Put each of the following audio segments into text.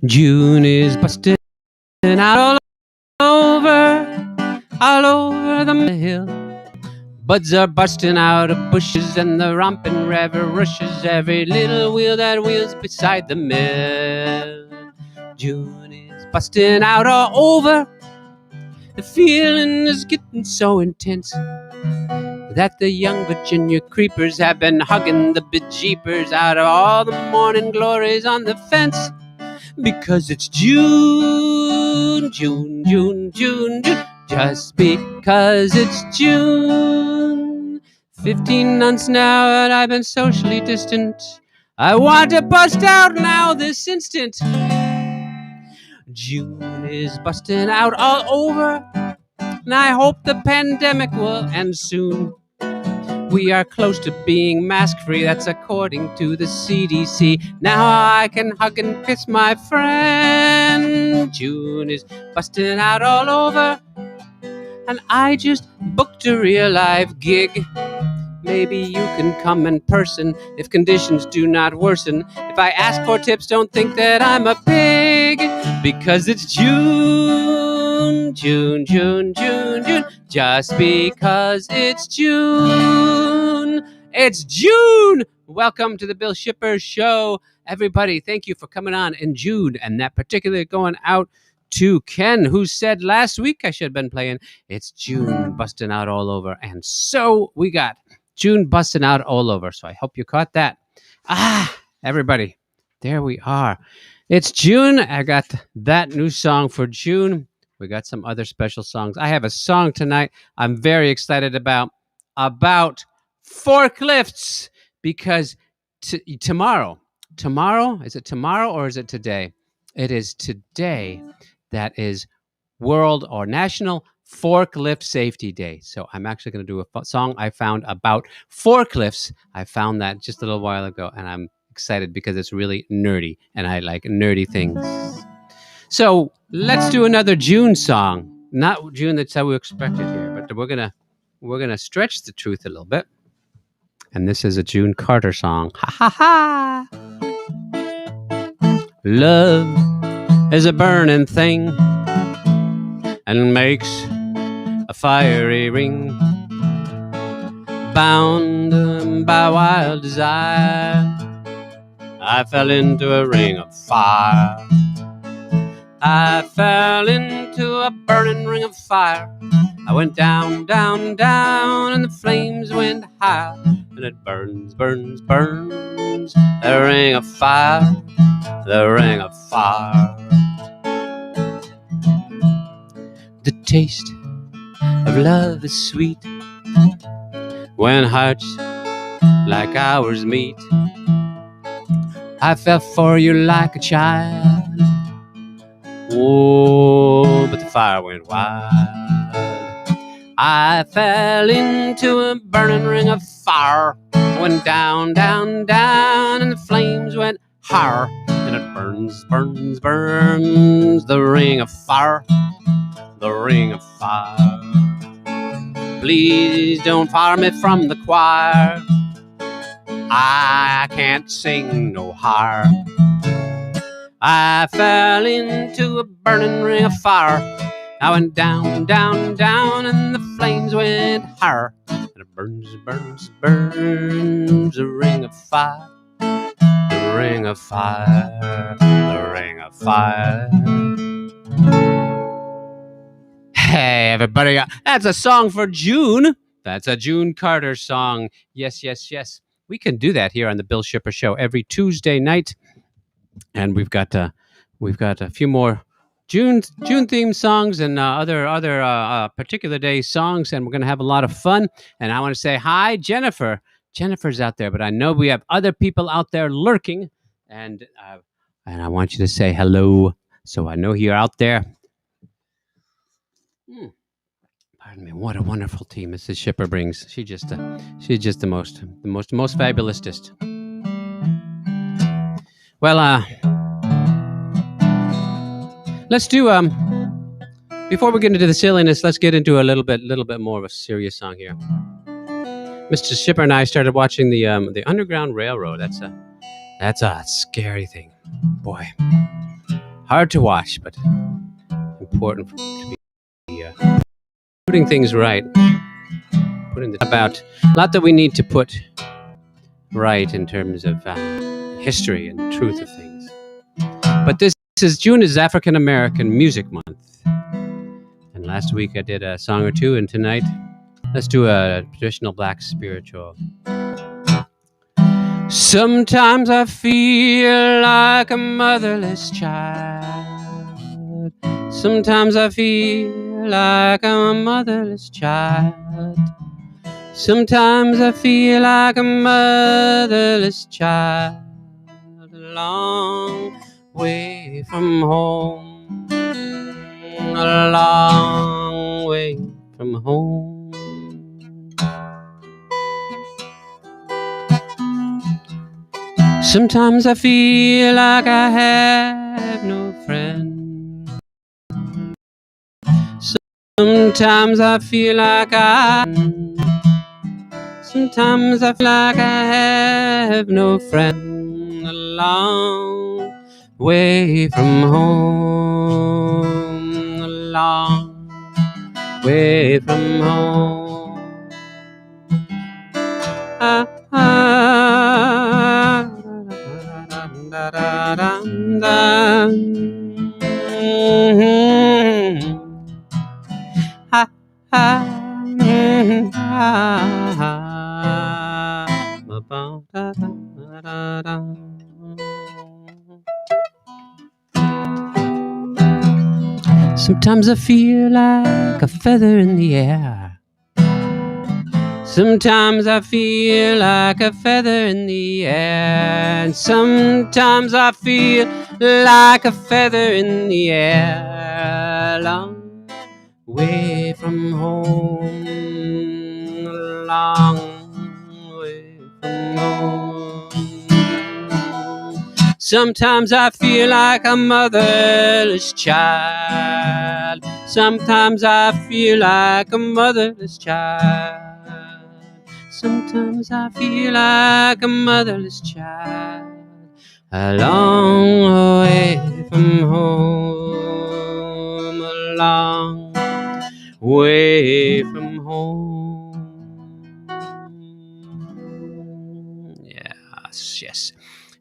June is busting out all over the hill. Buds are busting out of bushes and the romping river rushes every little wheel that wheels beside the mill. June is busting out all over. The feeling is getting so intense that the young Virginia creepers have been hugging the bejeepers out of all the morning glories on the fence. Because it's June, June, June, June, June. Just because it's June. 15 months now and I've been socially distant. I want to bust out now this instant. June is busting out all over, and I hope the pandemic will end soon. We are close to being mask-free, that's according to the CDC. Now I can hug and kiss my friend. June is busting out all over, and I just booked a real-life gig. Maybe you can come in person if conditions do not worsen. If I ask for tips, don't think that I'm a pig. Because it's June, June, June, June, June. Just because it's June. It's June! Welcome to the Bill Shipper Show. Everybody, thank you for coming on in June. And that particularly going out to Ken, who said last week I should have been playing It's June busting out all over. And so we got June busting out all over. So I hope you caught that. Everybody, there we are. It's June. I got that new song for June. We got some other special songs. I have a song tonight I'm very excited about forklifts, because tomorrow, is it tomorrow or is it today? It is today that is World or National Forklift Safety Day. So I'm actually going to do a song I found about forklifts. I found that just a little while ago, and I'm excited because it's really nerdy, and I like nerdy things. So let's do another June song. Not June that's how we expected here, but we're gonna stretch the truth a little bit. And this is a June Carter song. Ha ha ha! Love is a burning thing and makes a fiery ring, bound by wild desire. I fell into a ring of fire. I fell into a burning ring of fire. I went down, down, down, and the flames went high. And it burns, burns, burns, the ring of fire, the ring of fire. The taste of love is sweet when hearts like ours meet. I fell for you like a child. Oh, but the fire went wild. I fell into a burning ring of fire. I went down, down, down, and the flames went higher. And it burns, burns, burns, the ring of fire, the ring of fire. Please don't fire me from the choir. I can't sing no higher. I fell into a burning ring of fire. I went down, down, down, and the flames went higher. And it burns, burns, burns, the ring of fire, the ring of fire, the ring of fire. Hey, everybody, that's a song for June. That's a June Carter song. Yes, yes, yes. We can do that here on the Bill Shipper Show every Tuesday night. And we've got a few more June themed songs and other particular day songs, and we're going to have a lot of fun. And I want to say hi, Jennifer. Jennifer's out there, but I know we have other people out there lurking, and I want you to say hello. So I know you're out there. Pardon me. What a wonderful team Mrs. Shipper brings. She's just the most fabulous. Well, let's do before we get into the silliness, let's get into a little bit more of a serious song here. Mr. Shipper and I started watching the Underground Railroad. That's a scary thing, boy. hard to watch, but important to be putting things right. About a lot that we need to put right in terms of history and truth of things. But this is June is African American Music Month, and last week I did a song or two, and tonight let's do a traditional black spiritual. Sometimes I feel like a motherless child. Sometimes I feel like I'm a motherless child. Sometimes I feel like a motherless child, a long way from home, a long way from home. Sometimes I feel like I have no friend. Sometimes I feel like Sometimes I feel like I have no friend, a long way from home, a long way from home. Ah, ah, da, da, da, da. Ha, ha. Sometimes I feel like a feather in the air. Sometimes I feel like a feather in the air. And sometimes I feel like a feather in the air. Long way from home, long way from home. Sometimes I feel like a motherless child. Sometimes I feel like a motherless child. Sometimes I feel like a motherless child. A long way from home, a long way from home. Yes.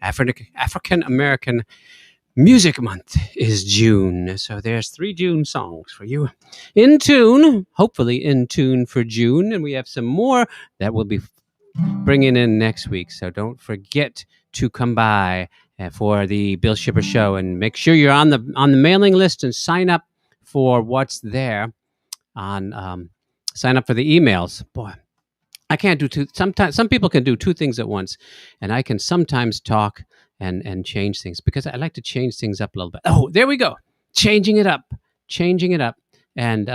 African American Music Month is June. So there's 3 June songs for you. In tune, hopefully in tune for June. And we have some more that we'll be bringing in next week. So don't forget to come by for the Bill Shipper Show, and make sure you're on the mailing list and sign up for what's there on sign up for the emails. Boy, I can't do two. Sometimes some people can do 2 things at once, and I can sometimes talk and change things because I like to change things up a little bit. Oh, there we go. Changing it up, and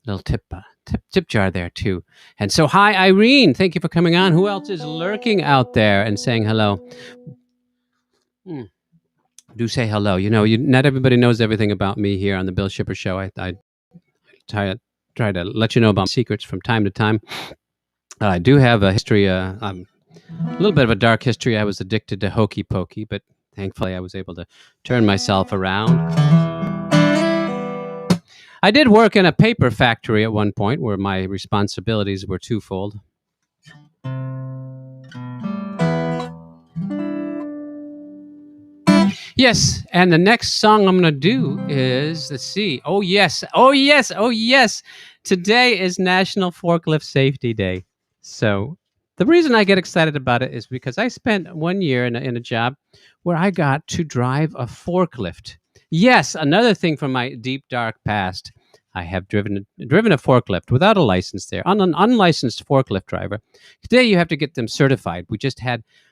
little tip jar there too. And so, hi Irene, thank you for coming on. Who else is lurking out there and saying hello? Do say hello. Not everybody knows everything about me here on the Bill Shipper Show. I try to let you know about secrets from time to time. I do have a history, a little bit of a dark history. I was addicted to hokey pokey, but thankfully I was able to turn myself around. I did work in a paper factory at one point where my responsibilities were twofold. Yes, and the next song I'm going to do is, let's see. Oh, yes. Today is National Forklift Safety Day. So the reason I get excited about it is because I spent 1 year in a job where I got to drive a forklift. Yes, another thing from my deep, dark past. I have driven a forklift without a license there. On an unlicensed forklift driver. Today you have to get them certified.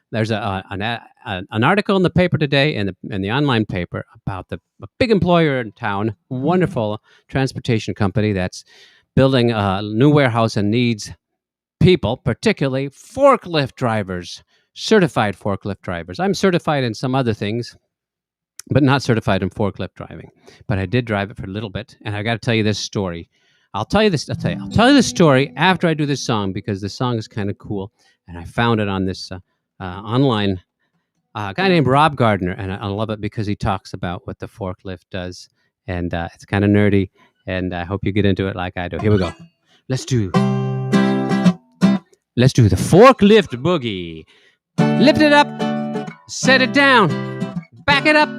There's an article in the paper today, in the online paper, about a big employer in town, wonderful transportation company that's building a new warehouse and needs people, particularly forklift drivers, certified forklift drivers. I'm certified in some other things, but not certified in forklift driving. But I did drive it for a little bit, and I got to tell you this story. I'll tell you this story after I do this song, because the song is kind of cool, and I found it on this online a guy named Rob Gardner, and I love it because he talks about what the forklift does, and it's kind of nerdy, and I hope you get into it like I do. Here we go. Let's do the forklift boogie. Lift it up, set it down, back it up,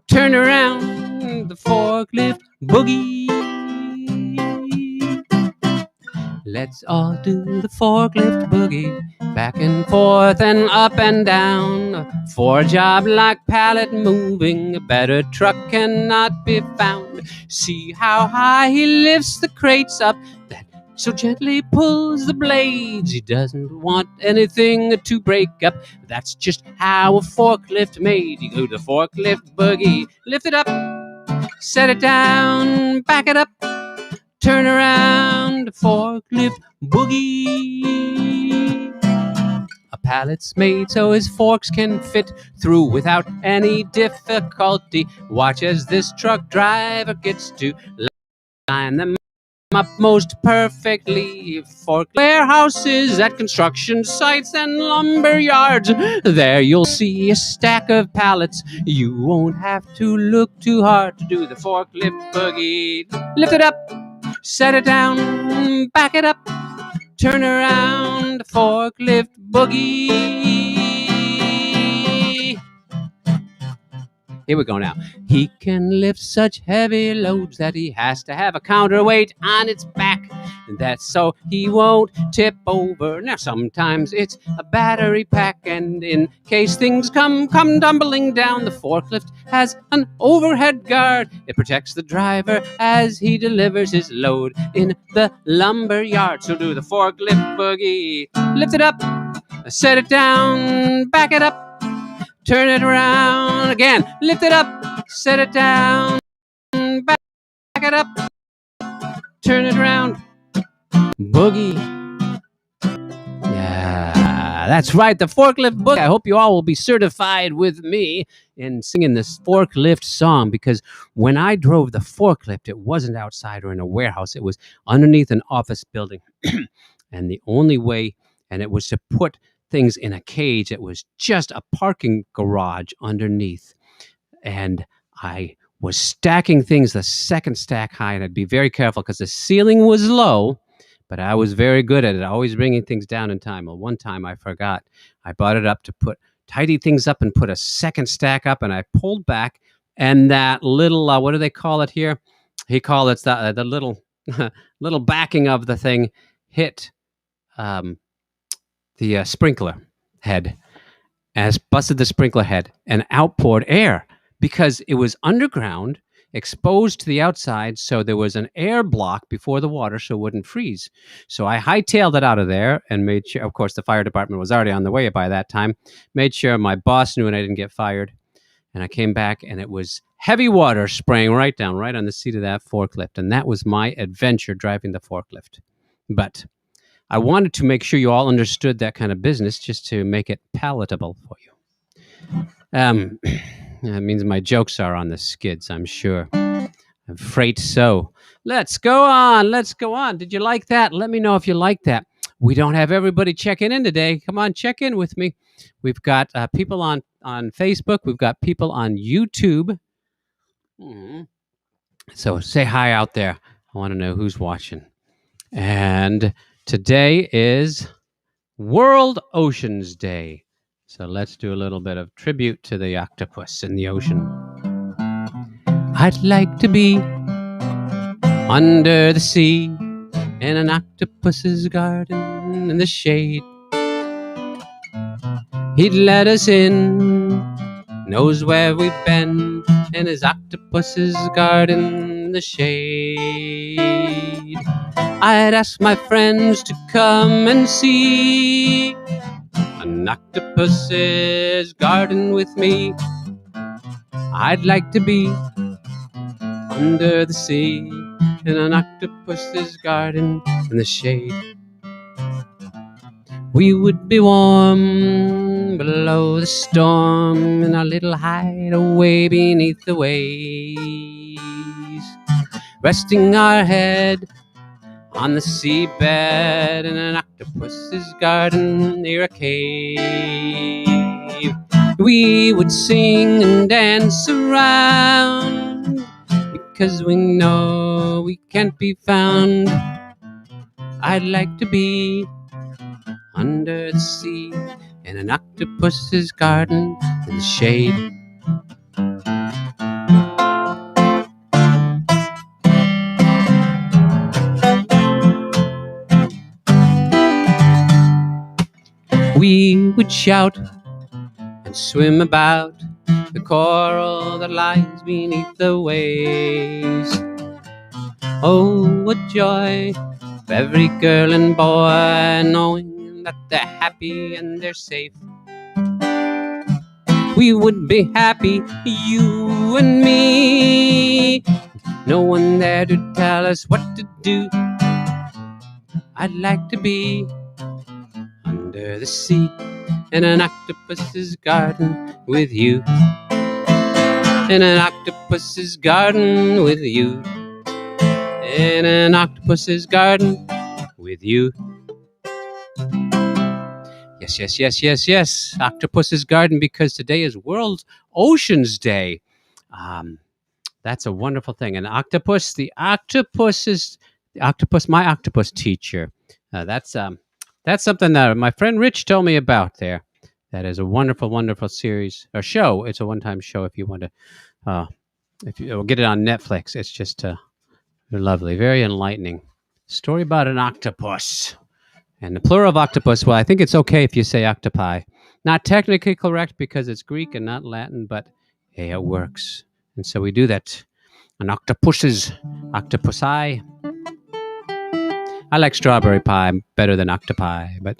turn around, the forklift boogie. Let's all do the forklift boogie, back and forth and up and down. For a job like pallet moving, a better truck cannot be found. See how high he lifts the crates up, that so gently pulls the blades. He doesn't want anything to break up. That's just how a forklift made. You go to the forklift boogie, lift it up, set it down, back it up, turn around, forklift boogie. A pallet's made so his forks can fit through without any difficulty. Watch as this truck driver gets to line them up most perfectly. Fork warehouses at construction sites and lumber yards. There you'll see a stack of pallets. You won't have to look too hard to do the forklift boogie. Lift it up, set it down, back it up, turn around, forklift boogie. Here we go now. He can lift such heavy loads that he has to have a counterweight on its back. And that's so he won't tip over. Now sometimes it's a battery pack, and in case things come tumbling down, the forklift has an overhead guard. It protects the driver as he delivers his load in the lumber yard. So do the forklift boogie. Lift it up, set it down, back it up, turn it around again. Lift it up, set it down, back it up, turn it around. Boogie. Yeah, that's right, the forklift boogie. I hope you all will be certified with me in singing this forklift song, because when I drove the forklift, it wasn't outside or in a warehouse. It was underneath an office building. And the only way, and it was to put things in a cage. It was just a parking garage underneath. And I was stacking things the second stack high, and I'd be very careful because the ceiling was low, but I was very good at it, always bringing things down in time. Well, one time I forgot. I brought it up to tidy things up and put a second stack up, and I pulled back, and that little, what do they call it here? He called it the little, little backing of the thing hit the sprinkler head, as busted the sprinkler head, and outpoured air because it was underground, exposed to the outside, so there was an air block before the water so it wouldn't freeze. So I hightailed it out of there and made sure, of course, the fire department was already on the way by that time, made sure my boss knew and I didn't get fired. And I came back, and it was heavy water spraying right down, right on the seat of that forklift. And that was my adventure driving the forklift. But I wanted to make sure you all understood that kind of business, just to make it palatable for you. That means my jokes are on the skids, I'm sure. I'm afraid so. Let's go on. Did you like that? Let me know if you like that. We don't have everybody checking in today. Come on, check in with me. We've got people on Facebook. We've got people on YouTube. So say hi out there. I want to know who's watching. And today is World Oceans Day. So let's do a little bit of tribute to the octopus in the ocean. I'd like to be under the sea in an octopus's garden in the shade. He'd let us in, knows where we've been, in his octopus's garden in the shade. I'd ask my friends to come and see an octopus's garden with me. I'd like to be under the sea in an octopus's garden in the shade. We would be warm below the storm in our little hideaway beneath the waves, resting our head on the seabed in an octopus's garden near a cave. We would sing and dance around because we know we can't be found. I'd like to be under the sea in an octopus's garden in the shade. We would shout and swim about the coral that lies beneath the waves. Oh, what joy for every girl and boy knowing that they're happy and they're safe. We would be happy, you and me. No one there to tell us what to do. I'd like to be under the sea in an octopus's garden with you. In an octopus's garden with you. In an octopus's garden with you. Yes, yes, yes, yes, yes. Octopus's Garden, because today is World Oceans Day. That's a wonderful thing. And octopus, my octopus teacher. That's something that my friend Rich told me about there. That is a wonderful, wonderful series or show. It's a one-time show if you want to, if you get it on Netflix. It's just lovely, very enlightening story about an octopus. And the plural of octopus, well, I think it's okay if you say octopi. Not technically correct because it's Greek and not Latin, but hey, it works. And so we do that. And octopuses, octopusi. I like strawberry pie better than octopi, but...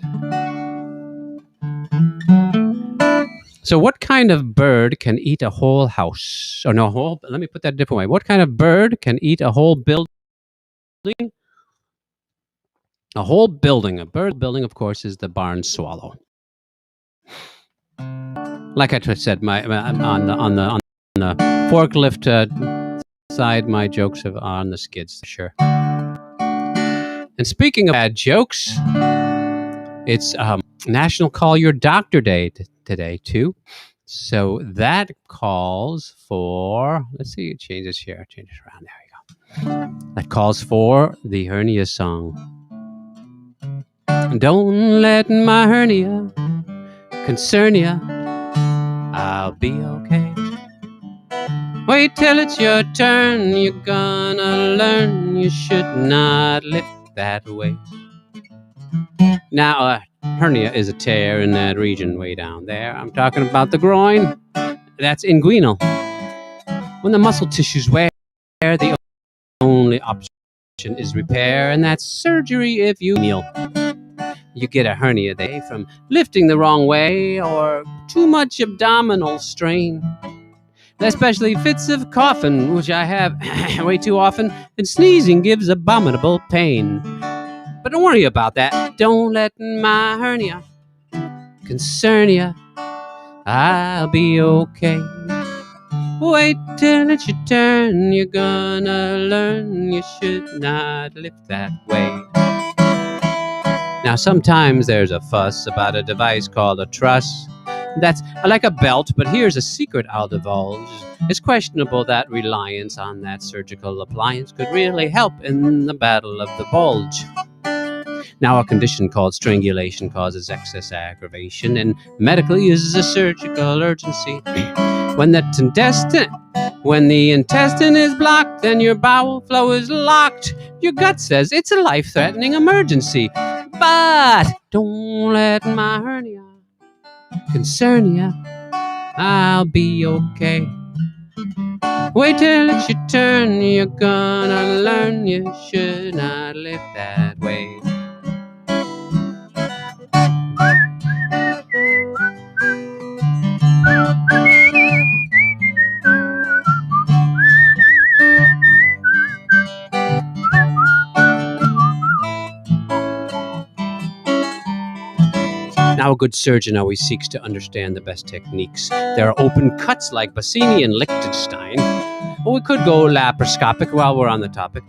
So what kind of bird can eat a whole house? Or no, let me put that a different way. What kind of bird can eat a whole building? A whole building. A bird building, of course, is the barn swallow. Like I just said, on the forklift side, my jokes are on the skids, sure. And speaking of bad jokes, it's National Call Your Doctor Day today too. So that calls for. Let's see, change this here. Change this around. There we go. That calls for the Hernia Song. Don't let my hernia concern ya. I'll be okay. Wait till it's your turn. You're gonna learn you should not lift that way. Now, hernia is a tear in that region way down there. I'm talking about the groin. That's inguinal. When the muscle tissues wear, the only option is repair, and that's surgery if you kneel. You get a hernia day from lifting the wrong way or too much abdominal strain. Especially fits of coughing, which I have way too often, and sneezing gives abominable pain. But don't worry about that. Don't let my hernia concern ya. I'll be okay. Wait till it's your turn. You're gonna learn you should not lift that way. Now, sometimes there's a fuss about a device called a truss. That's like a belt, but here's a secret I'll divulge. It's questionable that reliance on that surgical appliance could really help in the battle of the bulge. Now, a condition called strangulation causes excess aggravation and medically is a surgical urgency. When the intestine is blocked, then your bowel flow is locked. Your gut says it's a life-threatening emergency. But don't let my hernia concern ya. I'll be okay. Wait till it's your turn. You're gonna learn you should not live that way. Now, a good surgeon always seeks to understand the best techniques. There are open cuts like Bassini and Liechtenstein. Or we could go laparoscopic while we're on the topic.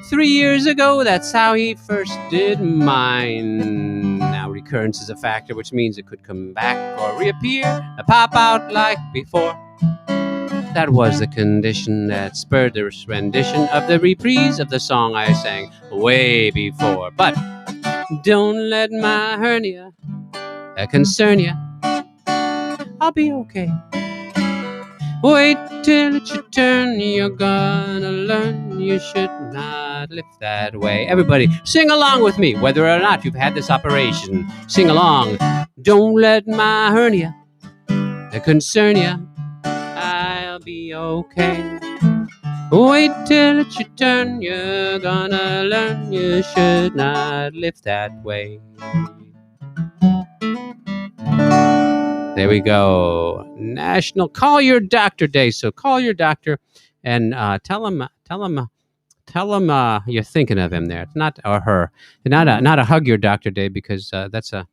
3 years ago, that's how he first did mine. Now recurrence is a factor, which means it could come back or reappear and pop out like before. That was the condition that spurred the rendition of the reprise of the song I sang way before. But don't let my hernia concern you. I'll be okay. Wait till it's your turn, you're gonna learn you should not live that way. Everybody, sing along with me, whether or not you've had this operation. Sing along. Don't let my hernia concern you. I'll be okay. Wait till it's your turn, you're gonna learn you should not live that way. There we go. National Call Your Doctor Day. So call your doctor and tell him you're thinking of him there. It's not or her. Not a Hug Your Doctor Day, because that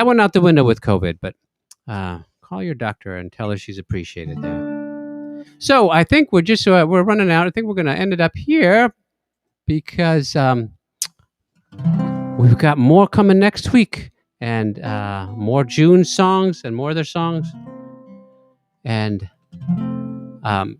went out the window with COVID. But call your doctor and tell her she's appreciated there. So I think we're running out. I think we're going to end it up here because we've got more coming next week. And more June songs and more other songs. And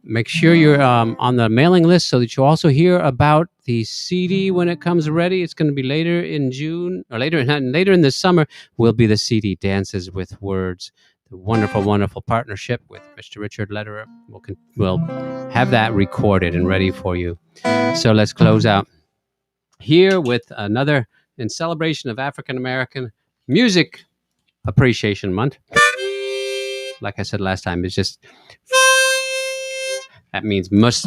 make sure you're on the mailing list so that you also hear about the CD when it comes ready. It's going to be later in June, or later in the summer will be the CD Dances with Words. The wonderful, wonderful partnership with Mr. Richard Lederer. We'll have that recorded and ready for you. So let's close out here with another in celebration of African American Music Appreciation Month. Like I said last time, it's just that means most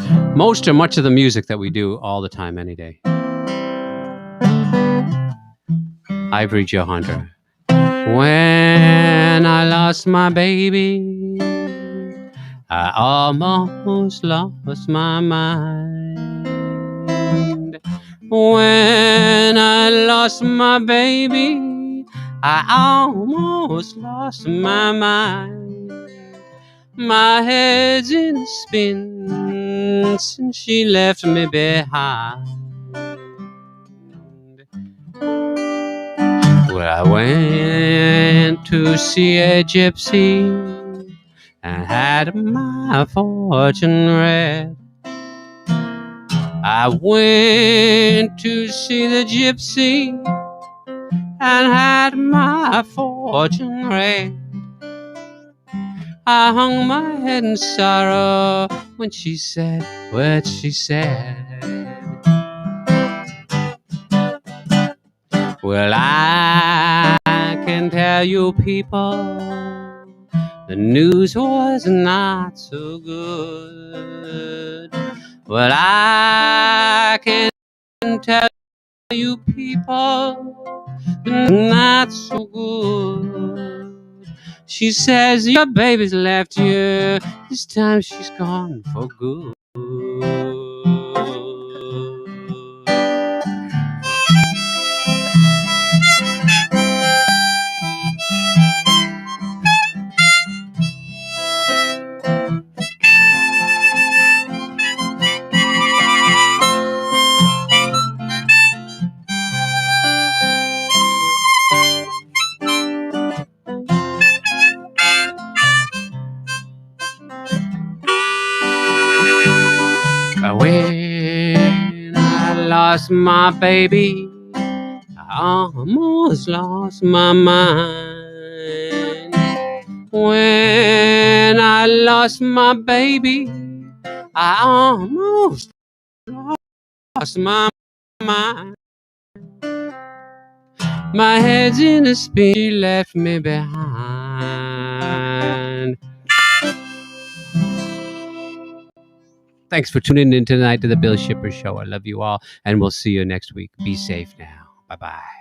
or much of the music that we do all the time, any day. Ivory Joe Hunter. When I lost my baby, I almost lost my mind. When I lost my baby, I almost lost my mind. My head's in a spin since she left me behind. Well, I went to see a gypsy and had my fortune read. I went to see the gypsy and had my fortune read. I hung my head in sorrow when she said what she said. Well, I can tell you people, the news was not so good. Well, I can tell you people, not so good. She says your baby's left you. This time she's gone for good. When I lost my baby, I almost lost my mind. When I lost my baby, I almost lost my mind. My head's in a spin, she left me behind. Thanks for tuning in tonight to the Bill Shipper Show. I love you all, and we'll see you next week. Be safe now. Bye-bye.